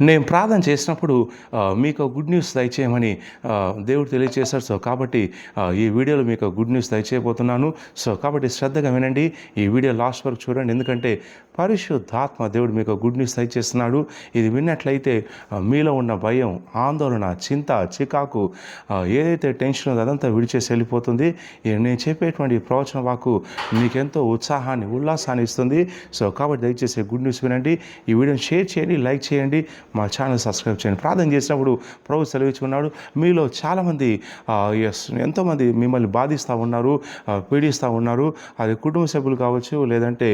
నేను ప్రార్థన చేసినప్పుడు మీకు గుడ్ న్యూస్ దయచేయమని దేవుడు తెలియజేశారు. సో కాబట్టి ఈ వీడియోలో మీకు గుడ్ న్యూస్ దయచేయబోతున్నాను. సో కాబట్టి శ్రద్ధగా వినండి, ఈ వీడియో లాస్ట్ వరకు చూడండి. ఎందుకంటే పరిశుద్ధాత్మ దేవుడు మీకు గుడ్ న్యూస్ దయచేస్తున్నాడు. ఇది విన్నట్లయితే మీలో ఉన్న భయం, ఆందోళన, చింత, చికాకు, ఏదైతే టెన్షన్ ఉందో అదంతా విడిచేసి వెళ్ళిపోతుంది. నేను చెప్పేటువంటి ప్రవచన వాక్కు మీకెంతో ఉత్సాహాన్ని, ఉల్లాసాన్ని ఇస్తుంది. సో కాబట్టి దయచేసి గుడ్ న్యూస్ వినండి. ఈ వీడియోని షేర్ చేయండి, లైక్ చేయండి, మా ఛానల్ సబ్స్క్రైబ్ చేయండి. ప్రార్థన చేసినప్పుడు ప్రభు సెలవిచ్చుకున్నాడు, మీలో చాలామంది ఎంతోమంది మిమ్మల్ని బాధిస్తూ ఉన్నారు, పీడిస్తూ ఉన్నారు. అది కుటుంబ సభ్యులు కావచ్చు, లేదంటే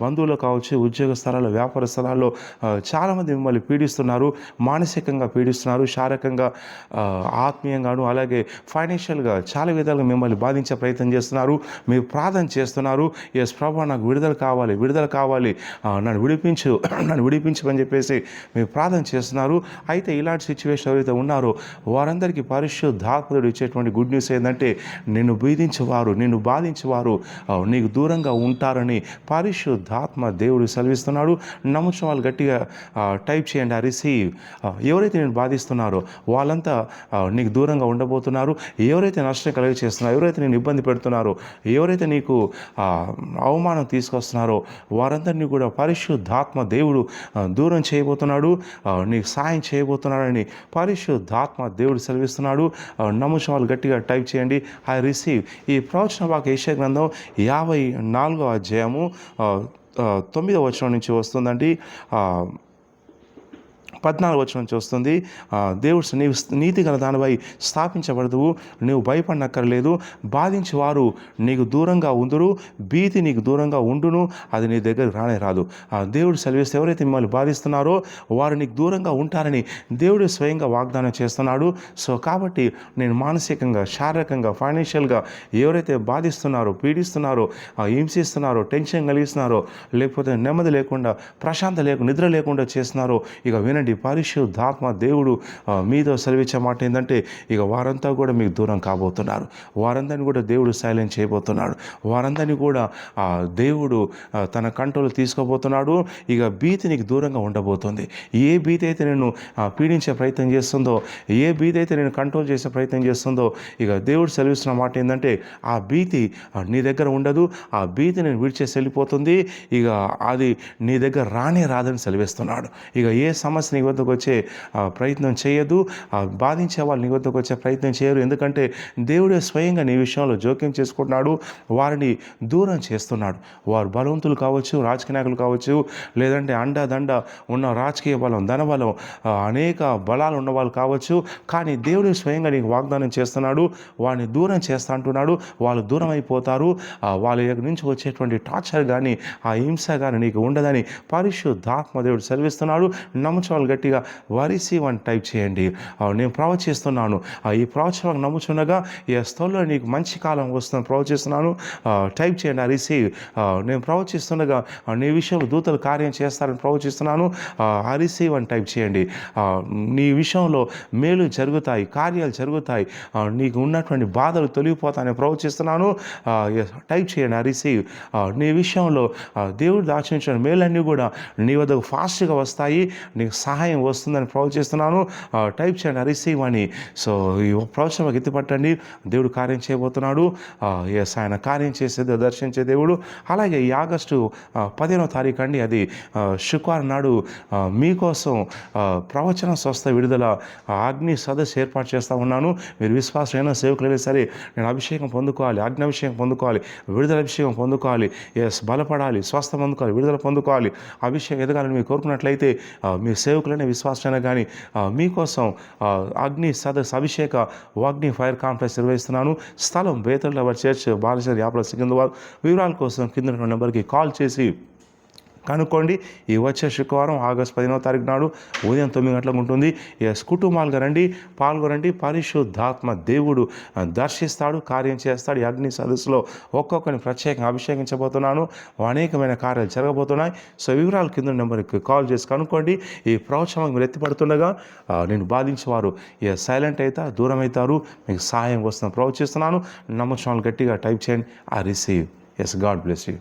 బంధువులు కావచ్చు, ఉద్యోగ స్థలాల్లో, వ్యాపార స్థలాల్లో చాలామంది మిమ్మల్ని పీడిస్తున్నారు. మానసికంగా పీడిస్తున్నారు, శారీరకంగా, ఆత్మీయంగాను, అలాగే ఫైనాన్షియల్గా చాలా విధాలుగా మిమ్మల్ని బాధించే ప్రయత్నం చేస్తున్నారు. మీరు ప్రార్థన చేస్తున్నారు, ఎస్ ప్రభు నాకు విడుదల కావాలి, విడుదల కావాలి, నన్ను విడిపించమని చెప్పేసి మీరు ప్రార్థన చేస్తున్నారు. అయితే ఇలాంటి సిచ్యువేషన్ ఎవరైతే ఉన్నారో వారందరికీ పరిశుద్ధాత్ముడు ఇచ్చేటువంటి గుడ్ న్యూస్ ఏంటంటే, నిన్ను బీధించేవారు, నిన్ను బాధించేవారు నీకు దూరంగా ఉంటారని పరిశుద్ధాత్మ దేవుడు సెలవిస్తున్నాడు. నమ్ముచిన వాళ్ళు గట్టిగా టైప్ చేయండి, రిసీవ్. ఎవరైతే నేను బాధిస్తున్నారో వాళ్ళంతా నీకు దూరంగా ఉండబోతున్నారు. ఎవరైతే నష్టం కలిగ చేస్తున్నారో, ఎవరైతే నేను ఇబ్బంది పెడుతున్నారో, ఎవరైతే నీకు అవమానం తీసుకొస్తున్నారో వారందరినీ కూడా పరిశుద్ధాత్మ దేవుడు దూరం చేయబోతున్నాడు, నీకు సాయం చేయబోతున్నాడని పరిశుద్ధాత్మ దేవుడు సెలవిస్తున్నాడు. నమ్ముచిన వాళ్ళు గట్టిగా టైప్ చేయండి, ఐ రిసీవ్. ఈ ప్రవచన వాక్య యెషయా గ్రంథం 54వ అధ్యాయము 9వ వచనం నుంచి వస్తుందండి. 14వ వచనం నుంచి వస్తుంది. దేవుడు నీవు నీతి గల దానిపై స్థాపించబడదువు, నీవు భయపడనక్కర్లేదు. బాధించేవారు నీకు దూరంగా ఉందురు, భీతి నీకు దూరంగా ఉండును, అది నీ దగ్గర రానే రాదు. దేవుడు సెలవిస్తే ఎవరైతే మిమ్మల్ని బాధిస్తున్నారో వారు నీకు దూరంగా ఉంటారని దేవుడు స్వయంగా వాగ్దానం చేస్తున్నాడు. సో కాబట్టి నేను మానసికంగా, శారీరకంగా, ఫైనాన్షియల్గా ఎవరైతే బాధిస్తున్నారో, పీడిస్తున్నారో, హింసిస్తున్నారో, టెన్షన్ కలిగిస్తున్నారో, లేకపోతే నెమ్మది లేకుండా, నిద్ర లేకుండా చేస్తున్నారో, ఇక వినండి, పరిశుద్ధాత్మ దేవుడు మీతో సెలవిచ్చే మాట ఏంటంటే, ఇక వారంతా కూడా మీకు దూరం కాబోతున్నారు. వారందరినీ కూడా దేవుడు సైలెంట్ చేయబోతున్నాడు. వారందరినీ కూడా దేవుడు తన కంట్రోల్ తీసుకోబోతున్నాడు. ఇక భీతి నీకు దూరంగా ఉండబోతుంది. ఏ భీతి అయితే నేను పీడించే ప్రయత్నం చేస్తుందో, ఏ భీతి అయితే నేను కంట్రోల్ చేసే ప్రయత్నం చేస్తుందో, ఇక దేవుడు సెలవిస్తున్న మాట ఏంటంటే, ఆ భీతి నీ దగ్గర ఉండదు. ఆ భీతి నేను విడిచేసి వెళ్ళిపోతుంది. ఇక అది నీ దగ్గర రానే రాదని సెలవిస్తున్నాడు. ఇక ఏ సమస్య నీ వద్దకు వచ్చే ప్రయత్నం చేయదు, బాధించే వాళ్ళు నీ వద్దకు వచ్చే ప్రయత్నం చేయరు. ఎందుకంటే దేవుడే స్వయంగా నీ విషయంలో జోక్యం చేసుకుంటున్నాడు, వారిని దూరం చేస్తున్నాడు. వారు బలవంతులు కావచ్చు, రాజకీయ నాయకులు కావచ్చు, లేదంటే అండదండ ఉన్న రాజకీయ బలం, ధనబలం, అనేక బలాలు ఉన్నవాళ్ళు కావచ్చు. కానీ దేవుడు స్వయంగా నీకు వాగ్దానం చేస్తున్నాడు, వారిని దూరం చేస్తా అంటున్నాడు. వాళ్ళు దూరం అయిపోతారు. వాళ్ళ దగ్గర నుంచి వచ్చేటువంటి టార్చర్ కానీ, ఆ హింస కానీ నీకు ఉండదని పరిశుద్ధాత్మ దేవుడు సెలవిస్తున్నాడు. నమ్ముకోవాలి గట్టిగా రిసీవ్ అని టైప్ చేయండి. నేను ప్రవచిస్తున్నాను, ఈ ప్రవచనం నమ్ముచున్నగా ఈ స్థలంలో నీకు మంచి కాలం వస్తుందని ప్రవచిస్తున్నాను. టైప్ చేయండి, రిసీవ్. నేను ప్రవచిస్తుండగా నీ విషయంలో దూతలు కార్యం చేస్తారని ప్రవచిస్తున్నాను. రిసీవ్ అని టైప్ చేయండి. నీ విషయంలో మేలు జరుగుతాయి, కార్యాలు జరుగుతాయి, నీకు ఉన్నటువంటి బాధలు తొలగిపోతాయని ప్రవచిస్తున్నాను. టైప్ చేయండి, రిసీవ్. నీ విషయంలో దేవుడు దాచించిన మేలన్నీ కూడా నీ వద్దకు ఫాస్ట్గా వస్తాయి, నీకు సహాయం వస్తుందని ప్రవచిస్తున్నాను. టైప్ చేయండి, రిసీవ్ అని. సో ఈ ప్రవచనం ఎత్తిపట్టండి, దేవుడు కార్యం చేయబోతున్నాడు. ఆయన కార్యం చేసేది దర్శించే దేవుడు. అలాగే ఈ ఆగస్టు 15వ తారీఖు అండి, అది శుక్రవారం నాడు మీకోసం ప్రవచన స్వస్థ విడుదల అగ్ని సదస్సు ఏర్పాటు చేస్తూ ఉన్నాను. మీరు విశ్వాసమైన సేవకులైనా సరే, నేను అభిషేకం పొందుకోవాలి, అభిషేకం పొందుకోవాలి, విడుదల అభిషేకం పొందుకోవాలి, బలపడాలి, స్వస్థ పొందుకోవాలి, విడుదల పొందుకోవాలి, అభిషేకం ఎదగాలని మీరు కోరుకున్నట్లయితే మీ సేవకులైన విశ్వాసమైనా కానీ మీకోసం అగ్ని సదస్సు, అభిషేక అగ్ని ఫైర్ కాన్ఫరెన్స్ నిర్వహిస్తున్నాను. స్థలం బేతల్ లవర్ చర్చ్, బాలశ్రీ యాప్ల సికింద్రాబాద్. వివరాల కోసం కింద నెంబర్కి కాల్ చేసి కనుక్కోండి. ఈ వచ్చే శుక్రవారం ఆగస్టు 15వ తారీఖు నాడు ఉదయం 9 గంటలకు ఉంటుంది. కుటుంబాలుగా రండి, పాల్గొనండి. పరిశుద్ధాత్మ దేవుడు దర్శిస్తాడు, కార్యం చేస్తాడు. ఈ అగ్ని సదస్సులో ఒక్కొక్కరిని ప్రత్యేకంగా అభిషేకించబోతున్నాను. అనేకమైన కార్యాలు జరగబోతున్నాయి. సో వివరాలు కింద నెంబర్కి కాల్ చేసి కనుక్కోండి. ఈ ప్రవచనం మీరు ఎత్తిపడుతుండగా నేను బాధించేవారు సైలెంట్ అవుతారు, దూరం అవుతారు, మీకు సహాయం వస్తుందని ప్రవచిస్తున్నాను. నమ్మకాలు గట్టిగా టైప్ చేయండి, I receive. Yes, God bless you.